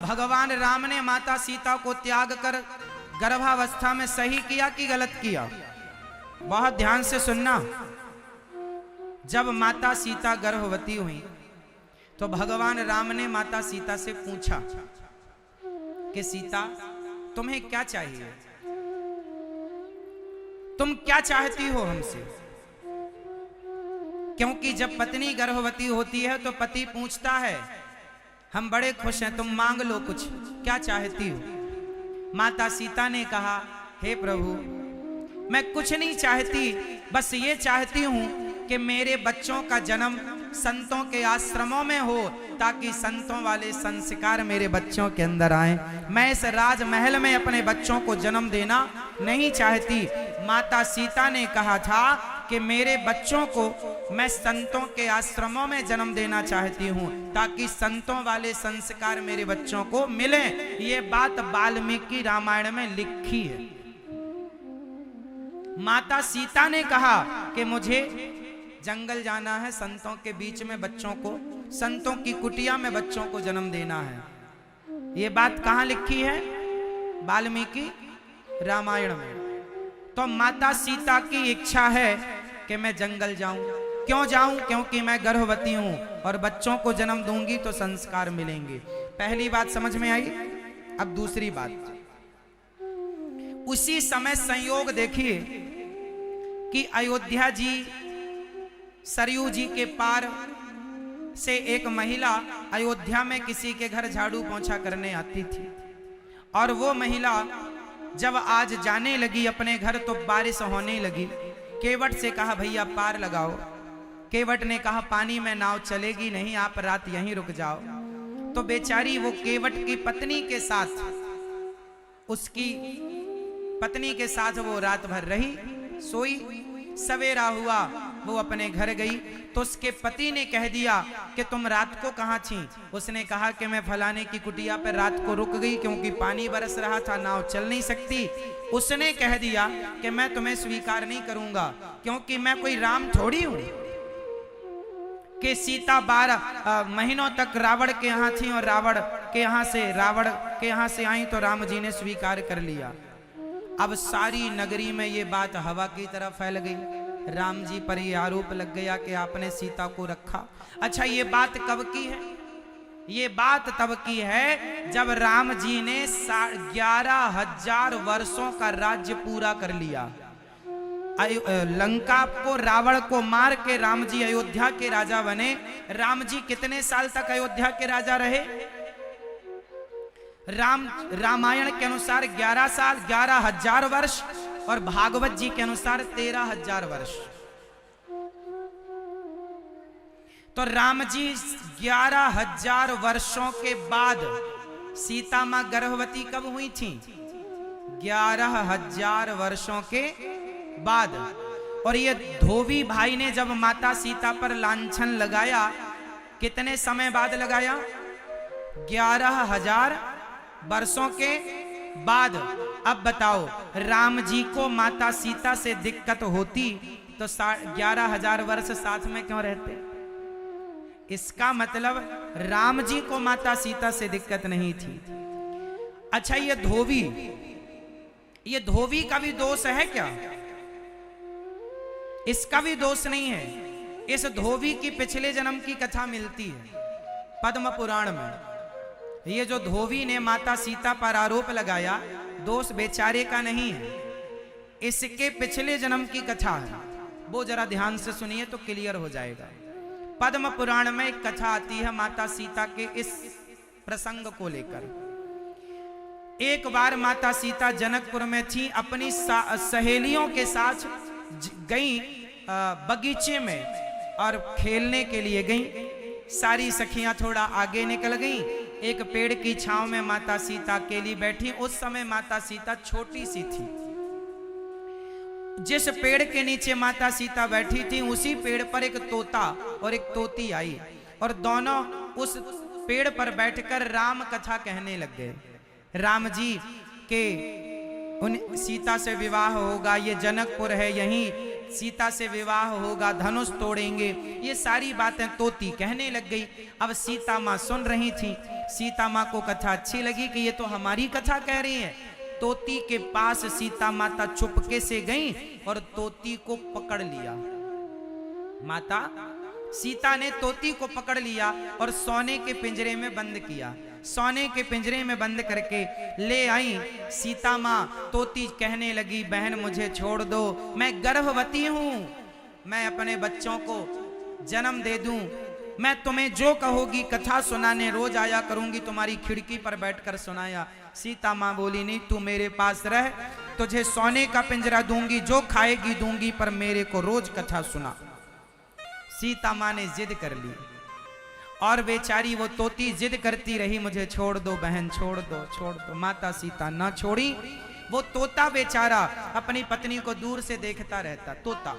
भगवान राम ने माता सीता को त्याग कर गर्भावस्था में सही किया कि गलत किया? बहुत ध्यान से सुनना। जब माता सीता गर्भवती हुई तो भगवान राम ने माता सीता से पूछा कि सीता तुम्हें क्या चाहिए, तुम क्या चाहती हो हमसे? क्योंकि जब पत्नी गर्भवती होती है तो पति पूछता है हम बड़े खुश हैं, तुम मांग लो कुछ, क्या चाहती हो? माता सीता ने कहा हे प्रभु मैं कुछ नहीं चाहती, बस ये चाहती हूं कि मेरे बच्चों का जन्म संतों के आश्रमों में हो ताकि संतों वाले संस्कार मेरे बच्चों के अंदर आए। मैं इस राजमहल में अपने बच्चों को जन्म देना नहीं चाहती। माता सीता ने कहा था कि मेरे बच्चों को मैं संतों के आश्रमों में जन्म देना चाहती हूँ ताकि संतों वाले संस्कार मेरे बच्चों को मिले। ये बात वाल्मीकि रामायण में लिखी है। माता सीता ने कहा कि मुझे जंगल जाना है, संतों के बीच में बच्चों को, संतों की कुटिया में बच्चों को जन्म देना है। ये बात कहाँ लिखी है? वाल्मीकि रामायण में। तो माता सीता की इच्छा है कि मैं जंगल जाऊं। क्यों जाऊं? क्योंकि मैं गर्भवती हूं और बच्चों को जन्म दूंगी तो संस्कार मिलेंगे। पहली बात समझ में आई। अब दूसरी बात, उसी समय संयोग देखिए कि अयोध्या जी सरयू जी के पार से एक महिला अयोध्या में किसी के घर झाड़ू पोंछा करने आती थी और वो महिला जब आज जाने लगी अपने घर तो बारिश होने लगी। केवट से कहा भैया पार लगाओ। केवट ने कहा पानी में नाव चलेगी नहीं, आप रात यहीं रुक जाओ। तो बेचारी वो केवट की पत्नी के साथ, उसकी पत्नी के साथ वो रात भर रही, सोई। सवेरा हुआ वो अपने घर गई तो उसके पति ने कह दिया कि तुम रात को कहाँ थी? उसने कहा कि मैं फलाने की कुटिया पर रात को रुक गई क्योंकि पानी बरस रहा था, नाव चल नहीं सकती। उसने कह दिया कि मैं तुम्हें स्वीकार नहीं करूंगा क्योंकि मैं कोई राम थोड़ी हूं कि सीता 12 महीनों तक रावण के यहाँ थी और रावण के यहाँ से आई तो राम जी ने स्वीकार कर लिया। अब सारी नगरी में ये बात हवा की तरह फैल गई। राम जी पर ये आरोप लग गया कि आपने सीता को रखा। अच्छा ये बात कब की है? ये बात तब की है जब राम जी ने 11,000 वर्षों का राज्य पूरा कर लिया। लंका को, रावण को मार के राम जी अयोध्या के राजा बने। राम जी कितने साल तक अयोध्या के राजा रहे? रामायण के अनुसार 11 साल, 11,000 वर्ष, और भागवत जी के अनुसार 13,000 वर्ष। तो राम जी 11,000 वर्षों के बाद सीता मां गर्भवती कब हुई थी? 11,000 वर्षों के बाद। और ये धोबी भाई ने जब माता सीता पर लांछन लगाया, कितने समय बाद लगाया? 11,000 वर्षों के बाद। अब बताओ राम जी को माता सीता से दिक्कत होती तो 11,000 वर्ष साथ में क्यों रहते? इसका मतलब राम जी को माता सीता से दिक्कत नहीं थी। अच्छा ये धोबी का भी दोष है क्या? इसका भी दोष नहीं है। इस धोबी की पिछले जन्म की कथा मिलती है पद्म पुराण में। ये जो धोबी ने माता सीता पर आरोप लगाया, दोष बेचारे का नहीं है, इसके पिछले जन्म की कथा है। वो जरा ध्यान से सुनिए तो क्लियर हो जाएगा। पद्म पुराण में एक कथा आती है माता सीता के इस प्रसंग को लेकर। एक बार माता सीता जनकपुर में थी, अपनी सहेलियों के साथ गई बगीचे में और खेलने के लिए गई। सारी सखियां थोड़ा आगे निकल गईं। एक पेड़ की छांव में माता सीता अकेली बैठी। उस समय माता सीता छोटी सी थी। जिस पेड़ के नीचे माता सीता बैठी थी उसी पेड़ पर एक तोता और एक तोती आई और दोनों उस पेड़ पर बैठकर राम कथा कहने लग गए। राम जी के उन सीता से विवाह होगा, ये जनकपुर है, यहीं सीता से विवाह होगा, धनुष तोड़ेंगे, ये सारी बातें तोती कहने लग गई। अब सीता माँ सुन रही थी। सीता माँ को कथा अच्छी लगी कि ये तो हमारी कथा कह रही है। तोती के पास सीता माता चुपके से गई और तोती को पकड़ लिया। माता सीता ने तोती को पकड़ लिया और सोने के पिंजरे में बंद किया। सोने के पिंजरे में बंद करके ले आई। सीता माँ तोती कहने लगी, बहन मुझे छोड़ दो, मैं गर्भवती हूं, मैं अपने बच्चों को जन्म दे दूं, मैं तुम्हें जो कहोगी कथा सुनाने रोज आया करूंगी, तुम्हारी खिड़की पर बैठकर सुनाया। सीता माँ बोली, नहीं तू मेरे पास रह, तुझे सोने का पिंजरा दूंगी, जो खाएगी दूंगी, पर मेरे को रोज कथा सुना। सीता माँ ने जिद कर ली और बेचारी वो तोती जिद करती रही, मुझे छोड़ दो बहन, छोड़ दो, छोड़ दो। माता सीता ना छोड़ी। वो तोता बेचारा अपनी पत्नी को दूर से देखता रहता। तोता,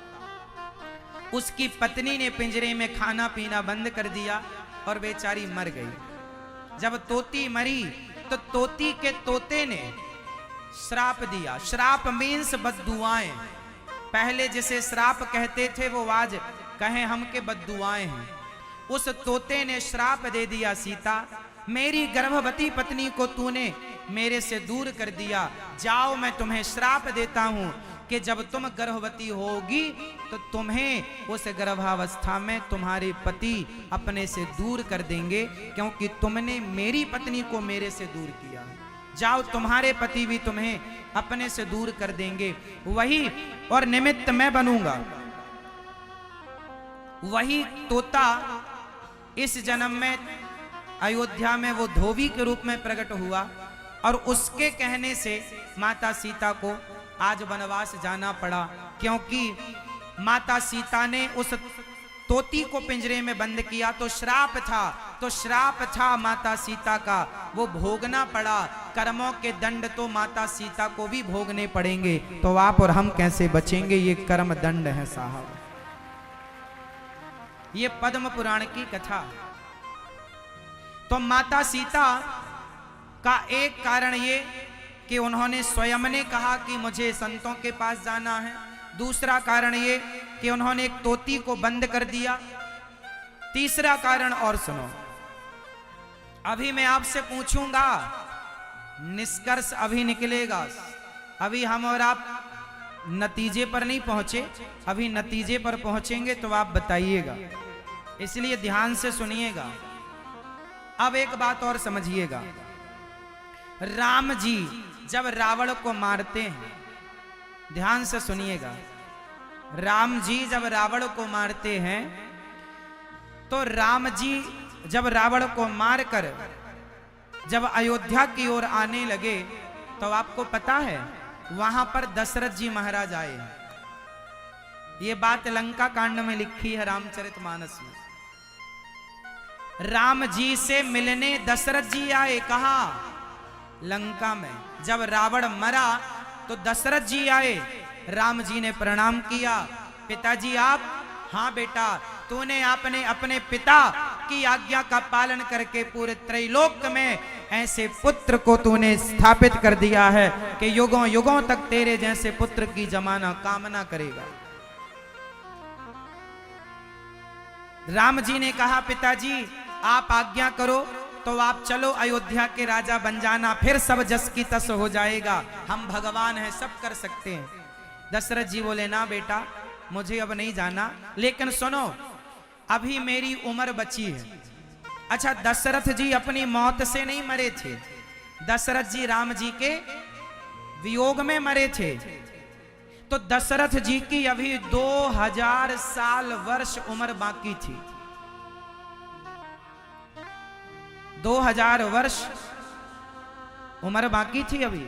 उसकी पत्नी ने पिंजरे में खाना पीना बंद कर दिया और बेचारी मर गई। जब तोती मरी तो तोती के तोते ने श्राप दिया। श्राप मीन्स बद्दुआएं। पहले जिसे श्राप कहते थे वो आज कहें हम के बद्दुआएं हैं। उस तोते ने श्राप दे दिया, सीता मेरी गर्भवती पत्नी को तूने मेरे से दूर कर दिया, जाओ मैं तुम्हें श्राप देता हूं कि जब तुम गर्भवती होगी तो तुम्हें उस गर्भावस्था में तुम्हारे पति अपने से दूर कर देंगे, क्योंकि तुमने मेरी पत्नी को मेरे से दूर किया। जाओ तुम्हारे पति भी तुम्हें अपने से दूर कर देंगे, वही और निमित्त मैं बनूंगा। वही तोता इस जन्म में अयोध्या में वो धोबी के रूप में प्रकट हुआ और उसके कहने से माता सीता को आज वनवास जाना पड़ा, क्योंकि माता सीता ने उस तोती को पिंजरे में बंद किया तो श्राप था, तो श्राप था माता सीता का, वो भोगना पड़ा। कर्मों के दंड तो माता सीता को भी भोगने पड़ेंगे, तो आप और हम कैसे बचेंगे? ये कर्म दंड है साहब। ये पद्म पुराण की कथा। तो माता सीता का एक कारण ये कि उन्होंने स्वयं ने कहा कि मुझे संतों के पास जाना है। दूसरा कारण ये कि उन्होंने एक तोती को बंद कर दिया। तीसरा कारण और सुनो, अभी मैं आपसे पूछूंगा, निष्कर्ष अभी निकलेगा। अभी हम और आप नतीजे पर नहीं पहुंचे, अभी नतीजे पर पहुंचेंगे तो आप बताइएगा, इसलिए ध्यान से सुनिएगा। अब एक बात और समझिएगा, राम जी जब रावण को मारते हैं, ध्यान से सुनिएगा, राम जी जब रावण को मारते हैं तो राम जी जब रावण को मारकर जब अयोध्या की ओर आने लगे तो आपको पता है वहां पर दशरथ जी महाराज आए। ये बात लंका कांड में लिखी है रामचरितमानस में। राम जी से मिलने दशरथ जी आए, कहा लंका में। जब रावण मरा तो दशरथ जी आए, राम जी ने प्रणाम किया, पिताजी आप? हाँ बेटा, तूने आपने अपने पिता की आज्ञा का पालन करके पूरे त्रैलोक में ऐसे पुत्र को तूने स्थापित कर दिया है कि युगों युगों तक तेरे जैसे पुत्र की जमाना कामना करेगा। राम जी ने कहा पिताजी आप आज्ञा करो तो आप चलो अयोध्या के राजा बन जाना, फिर सब जस की तस हो जाएगा, हम भगवान हैं, सब कर सकते हैं। दशरथ जी बोले ना बेटा मुझे अब नहीं जाना, लेकिन सुनो अभी मेरी उम्र बची है। अच्छा, दशरथ जी अपनी मौत से नहीं मरे थे, दशरथ जी राम जी के वियोग में मरे थे। तो दशरथ जी की अभी 2000 साल वर्ष उम्र बाकी थी, 2000 वर्ष उम्र बाकी थी अभी।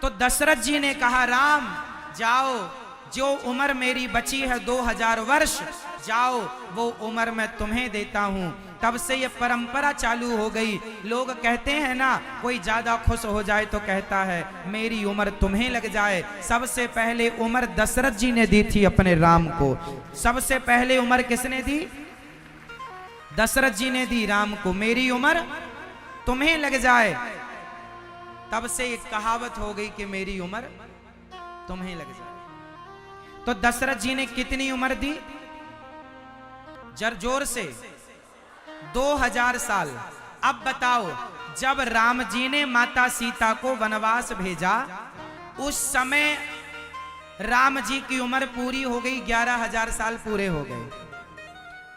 तो दशरथ जी ने कहा राम जाओ, जो उम्र मेरी बची है 2000 वर्ष, जाओ वो उम्र मैं तुम्हें देता हूं। तब से ये परंपरा चालू हो गई। लोग कहते हैं ना, कोई ज्यादा खुश हो जाए तो कहता है मेरी उम्र तुम्हें लग जाए। सबसे पहले उम्र दशरथ जी ने दी थी अपने राम को। सबसे पहले उम्र किसने दी? दशरथ जी ने दी राम को, मेरी उम्र तुम्हें लग जाए। तब से एक कहावत हो गई कि मेरी उम्र तुम्हें लग जाए। तो दशरथ जी ने कितनी उम्र दी? जोर से 2000 साल। अब बताओ, जब राम जी ने माता सीता को वनवास भेजा, उस समय राम जी की उम्र पूरी हो गई, 11,000 साल पूरे हो गए।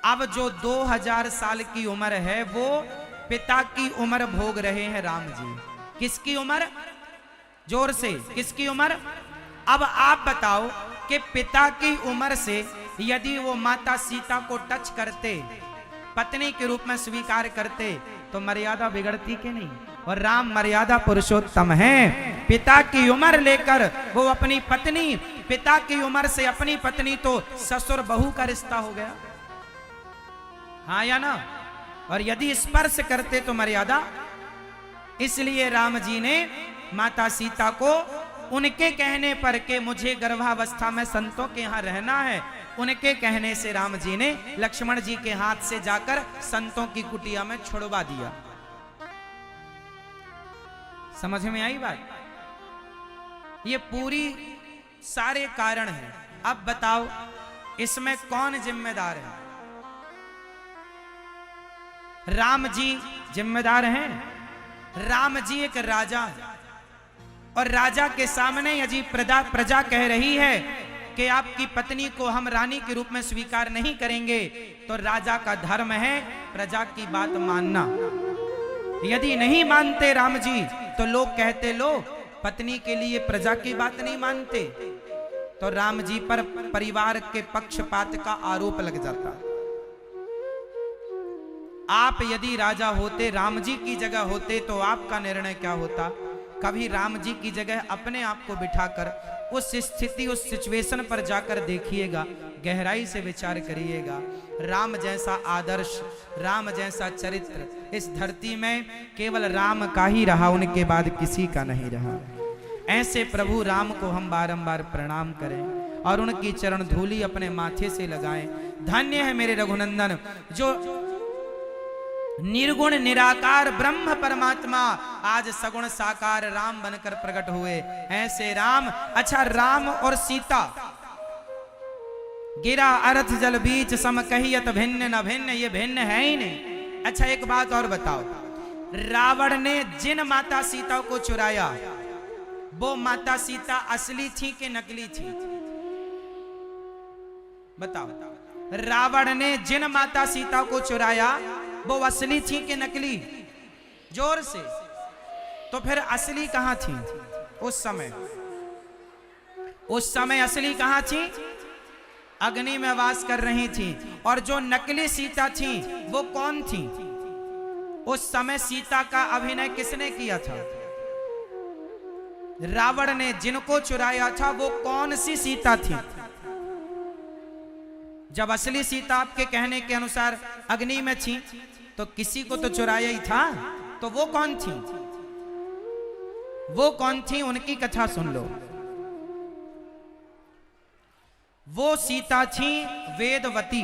अब जो 2000 साल की उम्र है, वो पिता की उम्र भोग रहे हैं राम जी। किसकी उम्र? जोर से, किसकी उम्र? अब आप बताओ कि पिता की उम्र से यदि वो माता सीता को टच करते, पत्नी के रूप में स्वीकार करते, तो मर्यादा बिगड़ती कि नहीं? और राम मर्यादा पुरुषोत्तम हैं। पिता की उम्र लेकर वो अपनी पत्नी, पिता की उम्र से अपनी पत्नी, तो ससुर बहू का रिश्ता हो गया, हाँ या ना? और यदि स्पर्श करते तो मर्यादा। इसलिए राम जी ने माता सीता को उनके कहने पर के मुझे गर्भावस्था में संतों के यहाँ रहना है, उनके कहने से राम जी ने लक्ष्मण जी के हाथ से जाकर संतों की कुटिया में छुड़वा दिया। समझ में आई बात? ये पूरी सारे कारण हैं। अब बताओ, इसमें कौन जिम्मेदार है? राम जी जिम्मेदार हैं। राम जी एक राजा है, और राजा के सामने यदि प्रजा कह रही है कि आपकी पत्नी को हम रानी के रूप में स्वीकार नहीं करेंगे, तो राजा का धर्म है प्रजा की बात मानना। यदि नहीं मानते राम जी, तो लोग कहते लो पत्नी के लिए प्रजा की बात नहीं मानते, तो राम जी पर परिवार के पक्षपात का आरोप लग जाता। आप यदि राजा होते, राम जी की जगह होते, तो आपका निर्णय क्या होता? कभी राम जी की जगह अपने आप को बिठाकर उस स्थिति, उस सिचुएशन पर जाकर देखिएगा, गहराई से विचार करिएगा। राम जैसा आदर्श, राम जैसा चरित्र इस धरती में केवल राम का ही रहा, उनके बाद किसी का नहीं रहा। ऐसे प्रभु राम को हम बारंबार प्रणाम करें और उनकी चरण धूलि अपने माथे से लगाएं। धन्य है मेरे रघुनंदन, जो निर्गुण निराकार ब्रह्म परमात्मा आज सगुण साकार राम बनकर प्रकट हुए। ऐसे राम। अच्छा, राम और सीता, गिरा अर्थ जल बीच सम कहियत भिन्न न भिन्न, ये भिन्न है ही नहीं। अच्छा, एक बात और बताओ, रावण ने जिन माता सीता को चुराया, वो माता सीता असली थी कि नकली थी? बताओ। रावण ने जिन माता सीता को चुराया, वो असली थी कि नकली? जोर से। तो फिर असली कहां थी उस समय? उस समय असली कहां थी? अग्नि में वास कर रही थी। और जो नकली सीता थी वो कौन थी? उस समय सीता का अभिनय किसने किया था? रावण ने जिनको चुराया था वो कौन सी सीता थी? जब असली सीता आपके कहने के अनुसार अग्नि में थी, तो किसी को तो चुराया ही था, तो वो कौन थी? वो कौन थी? उनकी कथा सुन लो। वो सीता थी वेदवती।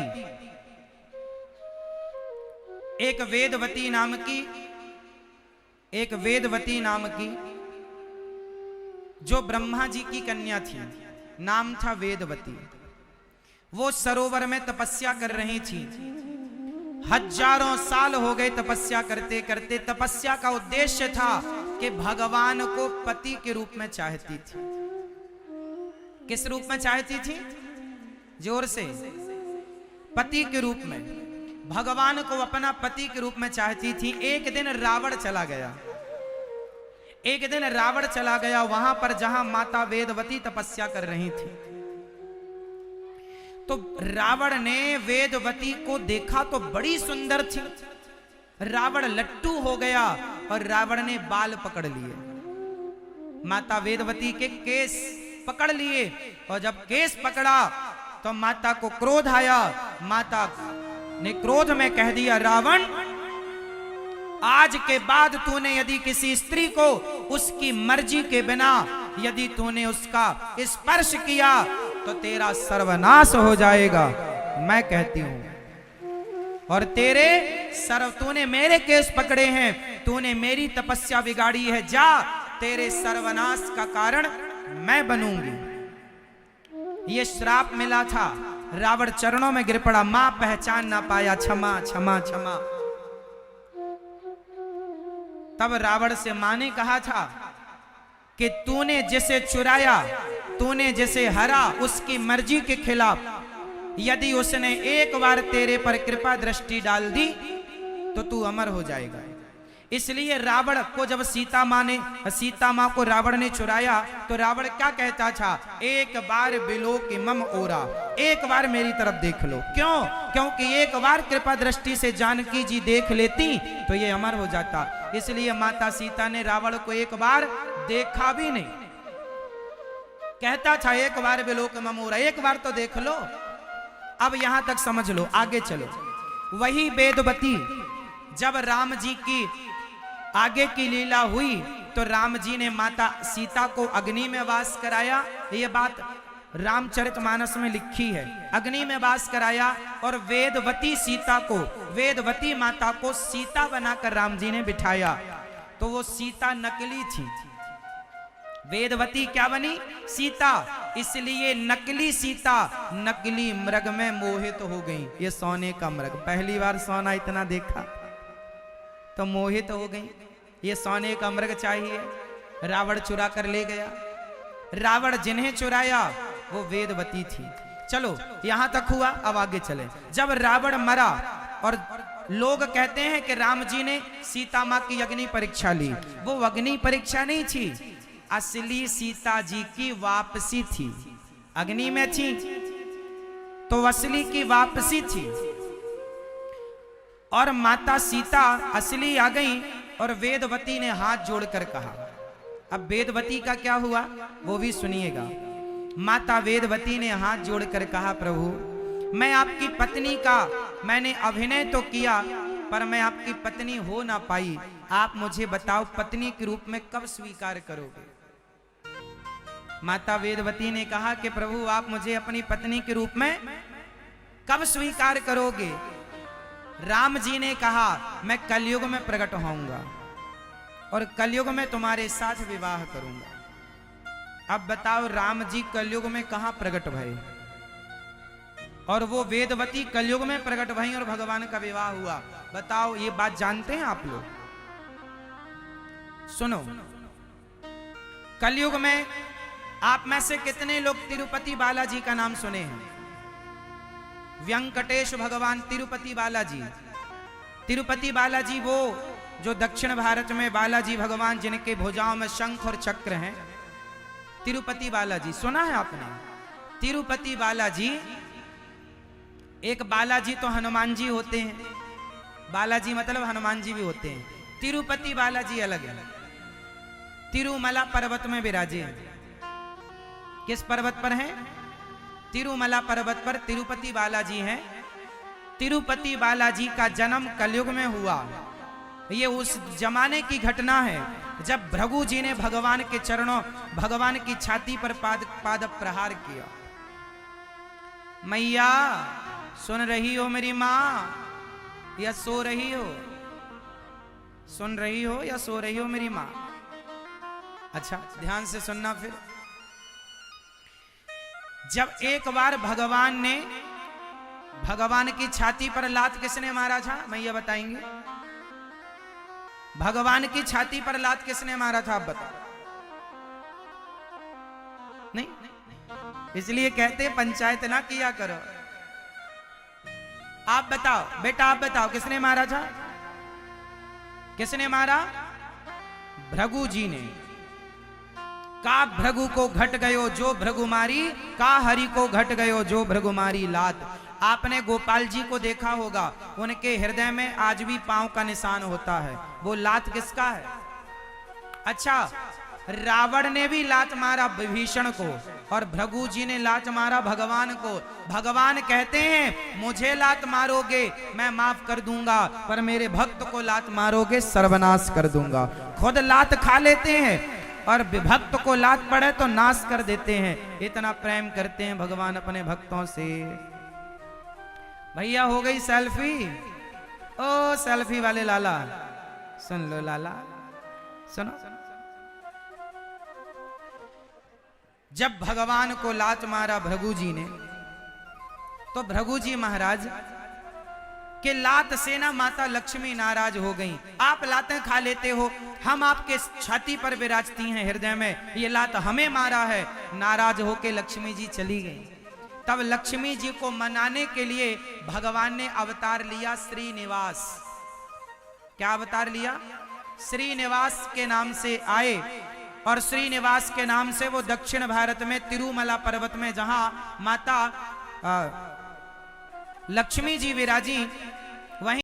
एक वेदवती नाम की जो ब्रह्मा जी की कन्या थी, नाम था वेदवती। वो सरोवर में तपस्या कर रही थी। हजारों साल हो गए तपस्या करते करते। तपस्या का उद्देश्य था कि भगवान को पति के रूप में चाहती थी। किस रूप में चाहती थी? जोर से। पति के रूप में, भगवान को अपना पति के रूप में चाहती थी। एक दिन रावण चला गया वहां पर जहां माता वेदवती तपस्या कर रही थी। तो रावण ने वेदवती को देखा तो बड़ी सुंदर थी। रावण लट्टू हो गया और रावण ने बाल पकड़ लिए, माता वेदवती के केस पकड़ लिए। और जब केस पकड़ा तो माता को क्रोध आया। माता ने क्रोध में कह दिया, रावण, आज के बाद तूने यदि किसी स्त्री को उसकी मर्जी के बिना यदि तूने उसका स्पर्श किया तो तेरा सर्वनाश हो जाएगा। मैं कहती हूं, और तूने मेरे केस पकड़े हैं, तूने मेरी तपस्या बिगाड़ी है, जा, तेरे सर्वनाश का कारण मैं बनूंगी। ये श्राप मिला था, रावण चरणों में गिर पड़ा, मां पहचान ना पाया, क्षमा क्षमा क्षमा। तब रावण से मां ने कहा था कि तूने जिसे चुराया, तूने जिसे हरा, उसकी मर्जी के खिलाफ यदि उसने एक बार तेरे पर कृपा दृष्टि डाल दी तो तू अमर हो जाएगा। इसलिए रावण को जब सीता मां को रावण ने चुराया तो रावण क्या कहता था, एक बार बिलोकि मम ओरा, एक बार मेरी तरफ देख लो। क्यों? क्योंकि एक बार कृपा दृष्टि से जानकी जी देख लेती तो ये अमर हो जाता। इसलिए माता सीता ने रावण को एक बार देखा भी नहीं, कहता था एक बार बिलोकि मम ओरा, एक बार तो देख लो। अब यहां तक समझ लो, आगे चलो। वही वेदवती जब राम जी की आगे की लीला हुई तो राम जी ने माता सीता को अग्नि में वास कराया। ये बात रामचरितमानस में लिखी है। अग्नि में वास कराया और वेदवती सीता को, वेदवती माता को सीता बनाकर राम जी ने बिठाया। तो वो सीता नकली थी, वेदवती क्या बनी? सीता। इसलिए नकली सीता नकली मृग में मोहित हो गई। ये सोने का मृग, पहली बार सोना इतना देखा तो मोहित हो गई। ये सोने का मृग चाहिए, रावण चुरा कर ले गया। रावण जिन्हें चुराया वो वेदवती थी। चलो यहां तक हुआ, अब आगे चले। जब रावण मरा और लोग कहते हैं कि राम जी ने सीता मां की अग्नि परीक्षा ली, वो अग्नि परीक्षा नहीं थी, असली सीता जी की वापसी थी। अग्नि में थी तो असली की वापसी थी। और माता सीता असली आ गई और वेदवती ने हाथ जोड़कर कहा। अब वेदवती का क्या हुआ वो भी सुनिएगा। माता वेदवती ने हाथ जोड़कर कहा, प्रभु मैं आपकी पत्नी का मैंने अभिनय तो किया पर मैं आपकी पत्नी हो ना पाई। आप मुझे बताओ पत्नी के रूप में कब स्वीकार करोगे? माता वेदवती ने कहा कि प्रभु आप मुझे अपनी पत्नी के रूप में कब स्वीकार करोगे? राम जी ने कहा मैं कलयुग में प्रकट होऊंगा और कलयुग में तुम्हारे साथ विवाह करूंगा। अब बताओ राम जी कलयुग में कहां प्रकट भये और वो वेदवती कलयुग में प्रकट भई और भगवान का विवाह हुआ। बताओ ये बात जानते हैं आप लोग? सुनो, कलयुग में आप में से कितने लोग तिरुपति बालाजी का नाम सुने हैं? व्यंकटेश भगवान तिरुपति बालाजी। तिरुपति बालाजी वो जो दक्षिण भारत में बालाजी भगवान जिनके भुजाओं में शंख और चक्र हैं, तिरुपति बालाजी सुना है आपने? तिरुपति बालाजी, एक बालाजी तो हनुमान जी होते हैं, बालाजी मतलब हनुमान जी भी होते हैं। तिरुपति बालाजी अलग है। तिरुमला पर्वत में विराजे हैं। किस पर्वत पर हैं? तिरुमला पर्वत पर तिरुपति बालाजी हैं। तिरुपति बालाजी का जन्म कलयुग में हुआ। ये उस जमाने की घटना है जब भृगु जी ने भगवान के चरणों, भगवान की छाती पर पाद प्रहार किया। मैया सुन रही हो मेरी मां या सो रही हो? सुन रही हो या सो रही हो मेरी मां? अच्छा ध्यान से सुनना। फिर जब एक बार भगवान की छाती पर लात किसने मारा था? मैया बताएंगे। भगवान की छाती पर लात किसने मारा था? आप बताओ। नहीं, इसलिए कहते पंचायत ना किया करो। आप बताओ बेटा, आप बताओ किसने मारा था? किसने मारा? भृगु जी ने। का भृगु को घट गयो जो भृगु मारी, का हरि को घट गयो जो भृगु मारी लात। आपने गोपाल जी को देखा होगा, उनके हृदय में आज भी पांव का निशान होता है। वो लात किसका है? अच्छा, रावण ने भी लात मारा विभीषण को और भृगु जी ने लात मारा भगवान को। भगवान कहते हैं मुझे लात मारोगे मैं माफ कर दूंगा, पर मेरे भक्त को लात मारोगे सर्वनाश कर दूंगा। खुद लात खा लेते हैं और विभक्त को लात पड़े तो नाश कर देते हैं। इतना प्रेम करते हैं भगवान अपने भक्तों से। भैया हो गई सेल्फी? ओ सेल्फी वाले लाला सुन लो, लाला सुनो। जब भगवान को लात मारा भृगु जी ने, तो भृगु जी महाराज के लात से ना माता लक्ष्मी नाराज हो गई। आप लातें खा लेते हो, हम आपके छाती पर विराजती हैं हृदय में, ये लात हमें मारा है। नाराज होके लक्ष्मी जी चली गई। तब लक्ष्मी जी को मनाने के लिए भगवान ने अवतार लिया श्रीनिवास। क्या अवतार लिया? श्रीनिवास के नाम से आए, और श्रीनिवास के नाम से वो दक्षिण भारत में तिरुमला पर्वत में जहां माता लक्ष्मी जी विराजी, वहीं